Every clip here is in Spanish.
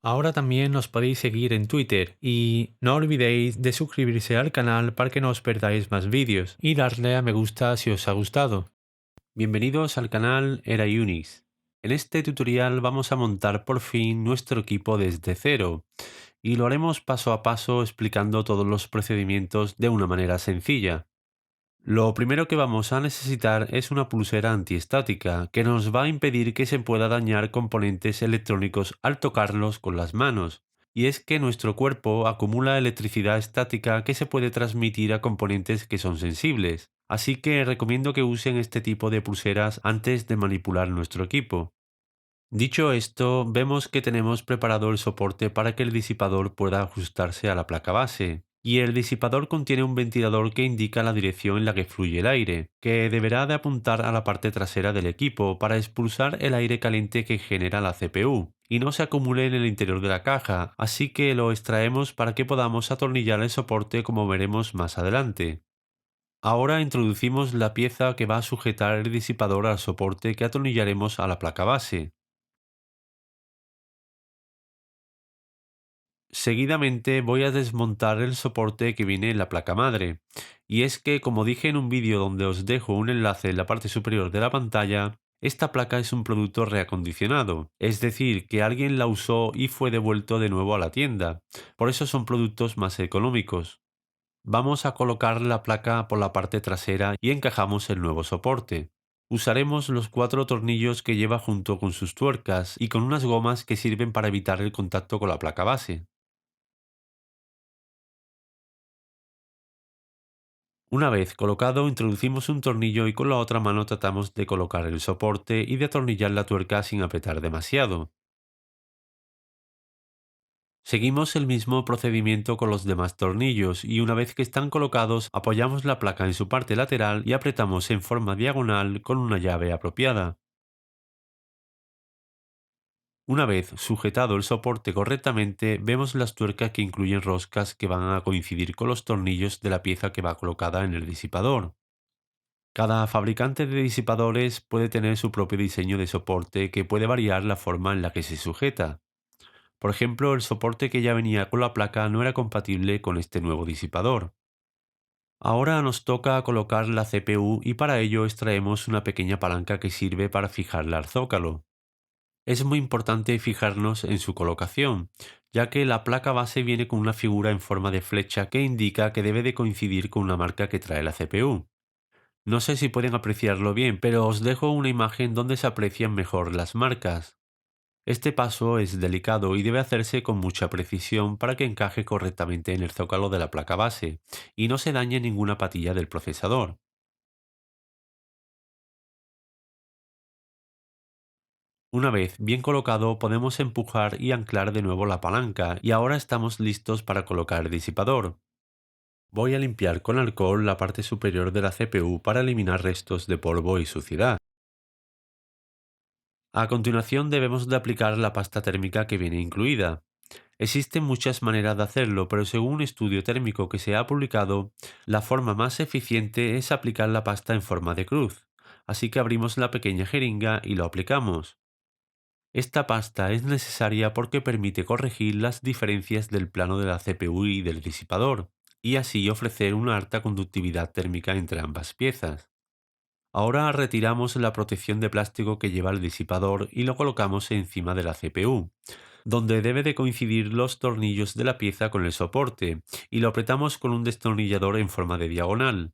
Ahora también nos podéis seguir en Twitter y no olvidéis de suscribirse al canal para que no os perdáis más vídeos y darle a me gusta si os ha gustado. Bienvenidos al canal Era Unix. En este tutorial vamos a montar por fin nuestro equipo desde cero y lo haremos paso a paso explicando todos los procedimientos de una manera sencilla. Lo primero que vamos a necesitar es una pulsera antiestática que nos va a impedir que se pueda dañar componentes electrónicos al tocarlos con las manos. Y es que nuestro cuerpo acumula electricidad estática que se puede transmitir a componentes que son sensibles. Así que recomiendo que usen este tipo de pulseras antes de manipular nuestro equipo. Dicho esto, vemos que tenemos preparado el soporte para que el disipador pueda ajustarse a la placa base. Y el disipador contiene un ventilador que indica la dirección en la que fluye el aire, que deberá de apuntar a la parte trasera del equipo para expulsar el aire caliente que genera la CPU, y no se acumule en el interior de la caja, así que lo extraemos para que podamos atornillar el soporte como veremos más adelante. Ahora introducimos la pieza que va a sujetar el disipador al soporte que atornillaremos a la placa base. Seguidamente voy a desmontar el soporte que viene en la placa madre. Y es que, como dije en un vídeo donde os dejo un enlace en la parte superior de la pantalla, esta placa es un producto reacondicionado, es decir, que alguien la usó y fue devuelto de nuevo a la tienda. Por eso son productos más económicos. Vamos a colocar la placa por la parte trasera y encajamos el nuevo soporte. Usaremos los 4 tornillos que lleva junto con sus tuercas y con unas gomas que sirven para evitar el contacto con la placa base. Una vez colocado, introducimos un tornillo y con la otra mano tratamos de colocar el soporte y de atornillar la tuerca sin apretar demasiado. Seguimos el mismo procedimiento con los demás tornillos y una vez que están colocados, apoyamos la placa en su parte lateral y apretamos en forma diagonal con una llave apropiada. Una vez sujetado el soporte correctamente, vemos las tuercas que incluyen roscas que van a coincidir con los tornillos de la pieza que va colocada en el disipador. Cada fabricante de disipadores puede tener su propio diseño de soporte que puede variar la forma en la que se sujeta. Por ejemplo, el soporte que ya venía con la placa no era compatible con este nuevo disipador. Ahora nos toca colocar la CPU y para ello extraemos una pequeña palanca que sirve para fijarla al zócalo. Es muy importante fijarnos en su colocación, ya que la placa base viene con una figura en forma de flecha que indica que debe de coincidir con una marca que trae la CPU. No sé si pueden apreciarlo bien, pero os dejo una imagen donde se aprecian mejor las marcas. Este paso es delicado y debe hacerse con mucha precisión para que encaje correctamente en el zócalo de la placa base y no se dañe ninguna patilla del procesador. Una vez bien colocado podemos empujar y anclar de nuevo la palanca y ahora estamos listos para colocar el disipador. Voy a limpiar con alcohol la parte superior de la CPU para eliminar restos de polvo y suciedad. A continuación debemos de aplicar la pasta térmica que viene incluida. Existen muchas maneras de hacerlo, pero según un estudio térmico que se ha publicado, la forma más eficiente es aplicar la pasta en forma de cruz. Así que abrimos la pequeña jeringa y lo aplicamos. Esta pasta es necesaria porque permite corregir las diferencias del plano de la CPU y del disipador, y así ofrecer una alta conductividad térmica entre ambas piezas. Ahora retiramos la protección de plástico que lleva el disipador y lo colocamos encima de la CPU, donde debe de coincidir los tornillos de la pieza con el soporte, y lo apretamos con un destornillador en forma de diagonal.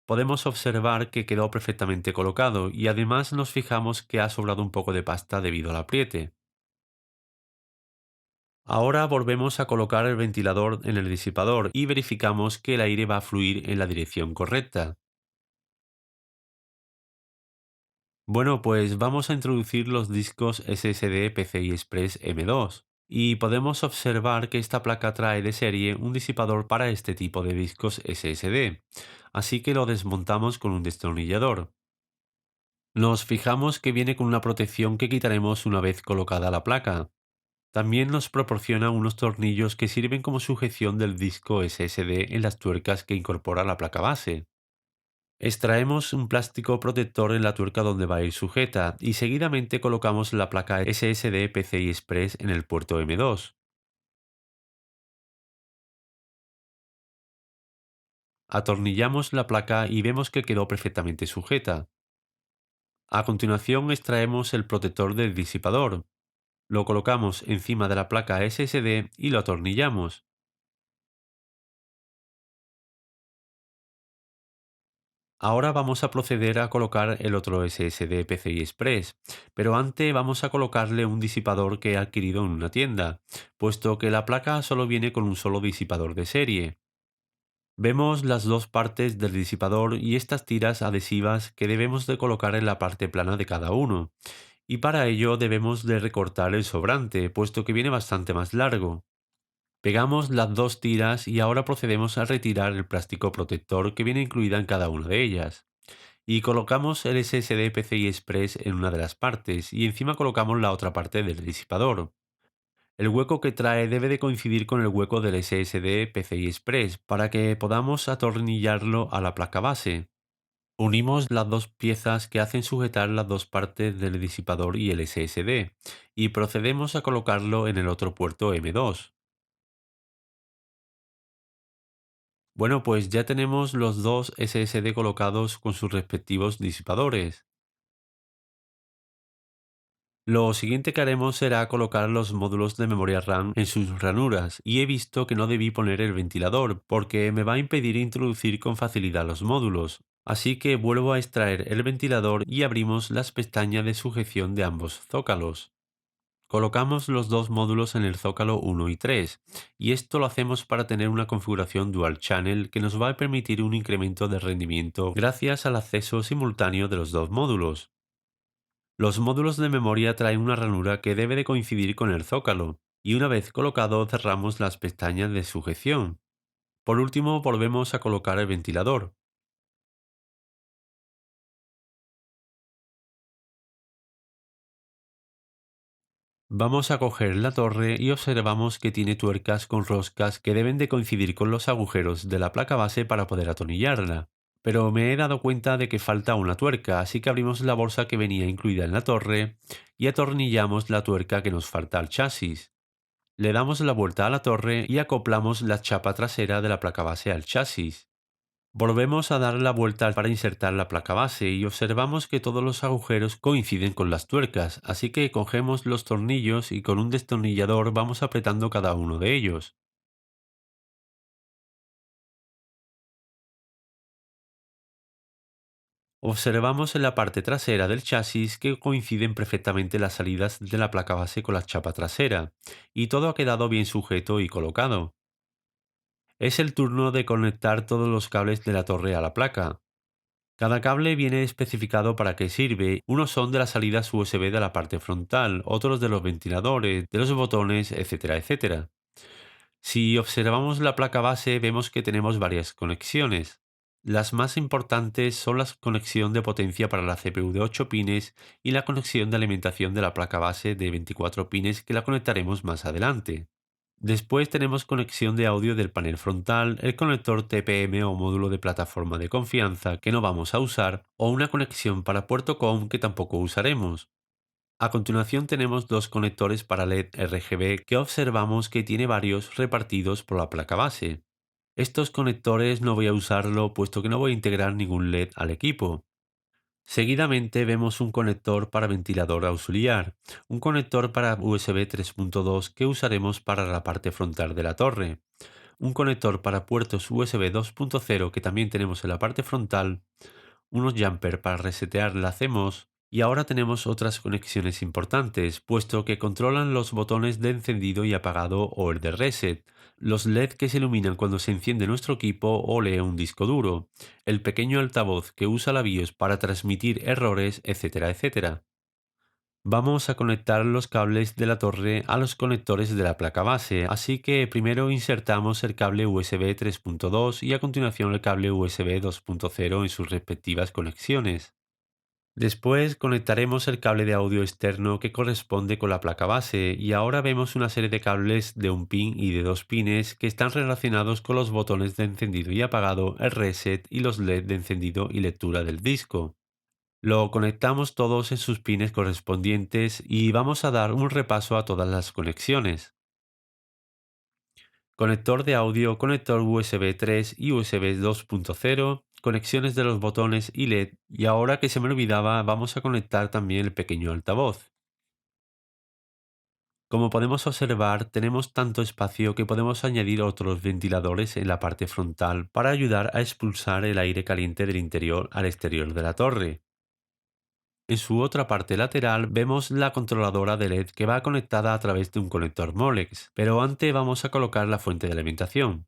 Podemos observar que quedó perfectamente colocado y además nos fijamos que ha sobrado un poco de pasta debido al apriete. Ahora volvemos a colocar el ventilador en el disipador y verificamos que el aire va a fluir en la dirección correcta. Bueno, pues vamos a introducir los discos SSD PCI Express M2 y podemos observar que esta placa trae de serie un disipador para este tipo de discos SSD, así que lo desmontamos con un destornillador. Nos fijamos que viene con una protección que quitaremos una vez colocada la placa. También nos proporciona unos tornillos que sirven como sujeción del disco SSD en las tuercas que incorpora la placa base. Extraemos un plástico protector en la tuerca donde va a ir sujeta y seguidamente colocamos la placa SSD PCI Express en el puerto M2. Atornillamos la placa y vemos que quedó perfectamente sujeta. A continuación extraemos el protector del disipador. Lo colocamos encima de la placa SSD y lo atornillamos. Ahora vamos a proceder a colocar el otro SSD PCI Express, pero antes vamos a colocarle un disipador que he adquirido en una tienda, puesto que la placa solo viene con un solo disipador de serie. Vemos las dos partes del disipador y estas tiras adhesivas que debemos de colocar en la parte plana de cada uno, y para ello debemos de recortar el sobrante, puesto que viene bastante más largo. Pegamos las dos tiras y ahora procedemos a retirar el plástico protector que viene incluida en cada una de ellas. Y colocamos el SSD PCI Express en una de las partes y encima colocamos la otra parte del disipador. El hueco que trae debe de coincidir con el hueco del SSD PCI Express para que podamos atornillarlo a la placa base. Unimos las dos piezas que hacen sujetar las dos partes del disipador y el SSD y procedemos a colocarlo en el otro puerto M2. Bueno, pues ya tenemos los dos SSD colocados con sus respectivos disipadores. Lo siguiente que haremos será colocar los módulos de memoria RAM en sus ranuras y he visto que no debí poner el ventilador porque me va a impedir introducir con facilidad los módulos. Así que vuelvo a extraer el ventilador y abrimos las pestañas de sujeción de ambos zócalos. Colocamos los dos módulos en el zócalo 1 y 3 y esto lo hacemos para tener una configuración dual channel que nos va a permitir un incremento de rendimiento gracias al acceso simultáneo de los dos módulos. Los módulos de memoria traen una ranura que debe de coincidir con el zócalo, y una vez colocado cerramos las pestañas de sujeción. Por último, volvemos a colocar el ventilador. Vamos a coger la torre y observamos que tiene tuercas con roscas que deben de coincidir con los agujeros de la placa base para poder atornillarla. Pero me he dado cuenta de que falta una tuerca, así que abrimos la bolsa que venía incluida en la torre y atornillamos la tuerca que nos falta al chasis. Le damos la vuelta a la torre y acoplamos la chapa trasera de la placa base al chasis. Volvemos a dar la vuelta para insertar la placa base y observamos que todos los agujeros coinciden con las tuercas, así que cogemos los tornillos y con un destornillador vamos apretando cada uno de ellos. Observamos en la parte trasera del chasis que coinciden perfectamente las salidas de la placa base con la chapa trasera, y todo ha quedado bien sujeto y colocado. Es el turno de conectar todos los cables de la torre a la placa. Cada cable viene especificado para qué sirve. Unos son de las salidas USB de la parte frontal, otros de los ventiladores, de los botones, etcétera, etcétera. Si observamos la placa base, vemos que tenemos varias conexiones. Las más importantes son la conexión de potencia para la CPU de 8 pines y la conexión de alimentación de la placa base de 24 pines que la conectaremos más adelante. Después tenemos conexión de audio del panel frontal, el conector TPM o módulo de plataforma de confianza que no vamos a usar o una conexión para puerto COM que tampoco usaremos. A continuación tenemos dos conectores para LED RGB que observamos que tiene varios repartidos por la placa base. Estos conectores no voy a usarlo puesto que no voy a integrar ningún LED al equipo. Seguidamente vemos un conector para ventilador auxiliar, un conector para USB 3.2 que usaremos para la parte frontal de la torre, un conector para puertos USB 2.0 que también tenemos en la parte frontal, unos jumper para resetear la CMOS y ahora tenemos otras conexiones importantes, puesto que controlan los botones de encendido y apagado o el de reset, los LED que se iluminan cuando se enciende nuestro equipo o lee un disco duro, el pequeño altavoz que usa la BIOS para transmitir errores, etcétera, etcétera. Vamos a conectar los cables de la torre a los conectores de la placa base, así que primero insertamos el cable USB 3.2 y a continuación el cable USB 2.0 en sus respectivas conexiones. Después conectaremos el cable de audio externo que corresponde con la placa base y ahora vemos una serie de cables de un pin y de dos pines que están relacionados con los botones de encendido y apagado, el reset y los LED de encendido y lectura del disco. Lo conectamos todos en sus pines correspondientes y vamos a dar un repaso a todas las conexiones. Conector de audio, conector USB 3 y USB 2.0, conexiones de los botones y LED, y ahora que se me olvidaba, vamos a conectar también el pequeño altavoz. Como podemos observar, tenemos tanto espacio que podemos añadir otros ventiladores en la parte frontal para ayudar a expulsar el aire caliente del interior al exterior de la torre. En su otra parte lateral vemos la controladora de LED que va conectada a través de un conector Molex, pero antes vamos a colocar la fuente de alimentación.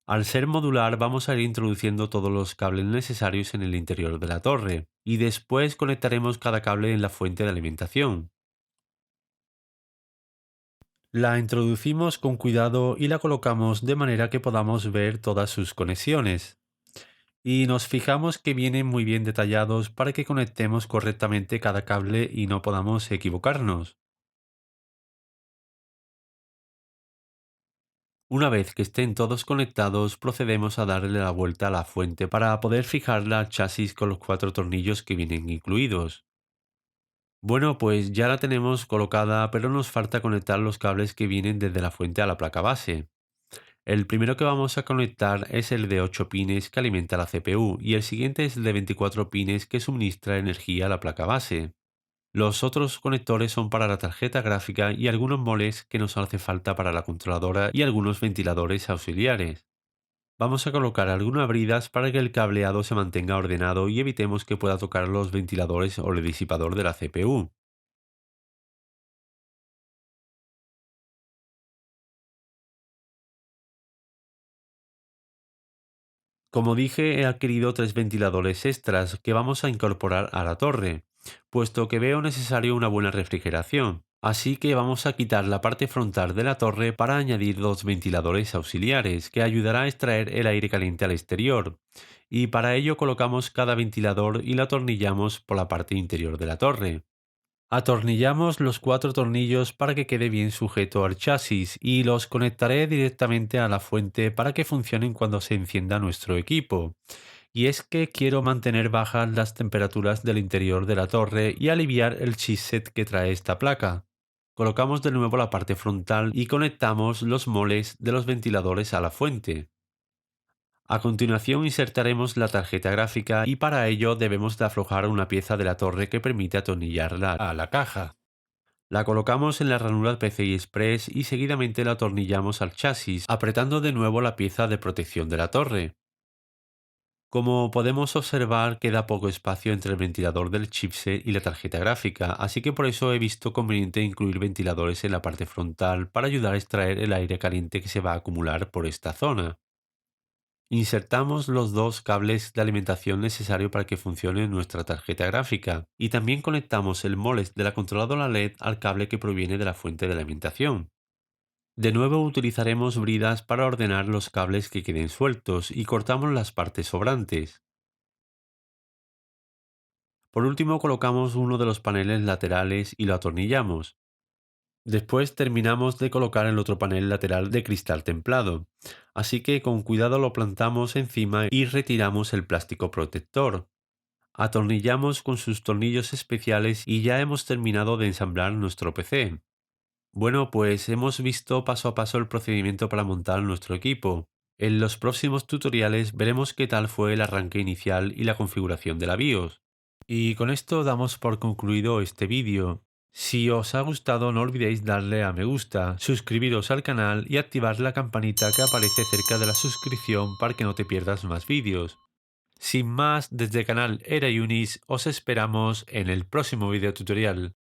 Al ser modular vamos a ir introduciendo todos los cables necesarios en el interior de la torre y después conectaremos cada cable en la fuente de alimentación. La introducimos con cuidado y la colocamos de manera que podamos ver todas sus conexiones. Y nos fijamos que vienen muy bien detallados para que conectemos correctamente cada cable y no podamos equivocarnos. Una vez que estén todos conectados, procedemos a darle la vuelta a la fuente para poder fijarla al chasis con los cuatro tornillos que vienen incluidos. Bueno, pues ya la tenemos colocada, pero nos falta conectar los cables que vienen desde la fuente a la placa base. El primero que vamos a conectar es el de 8 pines que alimenta la CPU y el siguiente es el de 24 pines que suministra energía a la placa base. Los otros conectores son para la tarjeta gráfica y algunos moles que nos hace falta para la controladora y algunos ventiladores auxiliares. Vamos a colocar algunas bridas para que el cableado se mantenga ordenado y evitemos que pueda tocar los ventiladores o el disipador de la CPU. Como dije, he adquirido tres ventiladores extras que vamos a incorporar a la torre, puesto que veo necesario una buena refrigeración. Así que vamos a quitar la parte frontal de la torre para añadir dos ventiladores auxiliares que ayudará a extraer el aire caliente al exterior. Y para ello colocamos cada ventilador y lo atornillamos por la parte interior de la torre. Atornillamos los cuatro tornillos para que quede bien sujeto al chasis y los conectaré directamente a la fuente para que funcionen cuando se encienda nuestro equipo. Y es que quiero mantener bajas las temperaturas del interior de la torre y aliviar el chipset que trae esta placa. Colocamos de nuevo la parte frontal y conectamos los moles de los ventiladores a la fuente. A continuación insertaremos la tarjeta gráfica y para ello debemos de aflojar una pieza de la torre que permite atornillarla a la caja. La colocamos en la ranura PCI Express y seguidamente la atornillamos al chasis, apretando de nuevo la pieza de protección de la torre. Como podemos observar, queda poco espacio entre el ventilador del chipset y la tarjeta gráfica, así que por eso he visto conveniente incluir ventiladores en la parte frontal para ayudar a extraer el aire caliente que se va a acumular por esta zona. Insertamos los dos cables de alimentación necesarios para que funcione nuestra tarjeta gráfica y también conectamos el moles de la controladora LED al cable que proviene de la fuente de alimentación. De nuevo utilizaremos bridas para ordenar los cables que queden sueltos y cortamos las partes sobrantes. Por último colocamos uno de los paneles laterales y lo atornillamos. Después terminamos de colocar el otro panel lateral de cristal templado, así que con cuidado lo plantamos encima y retiramos el plástico protector. Atornillamos con sus tornillos especiales y ya hemos terminado de ensamblar nuestro PC. Bueno, pues hemos visto paso a paso el procedimiento para montar nuestro equipo. En los próximos tutoriales veremos qué tal fue el arranque inicial y la configuración de la BIOS. Y con esto damos por concluido este vídeo. Si os ha gustado no olvidéis darle a me gusta, suscribiros al canal y activar la campanita que aparece cerca de la suscripción para que no te pierdas más vídeos. Sin más, desde el canal Era Unis os esperamos en el próximo video tutorial.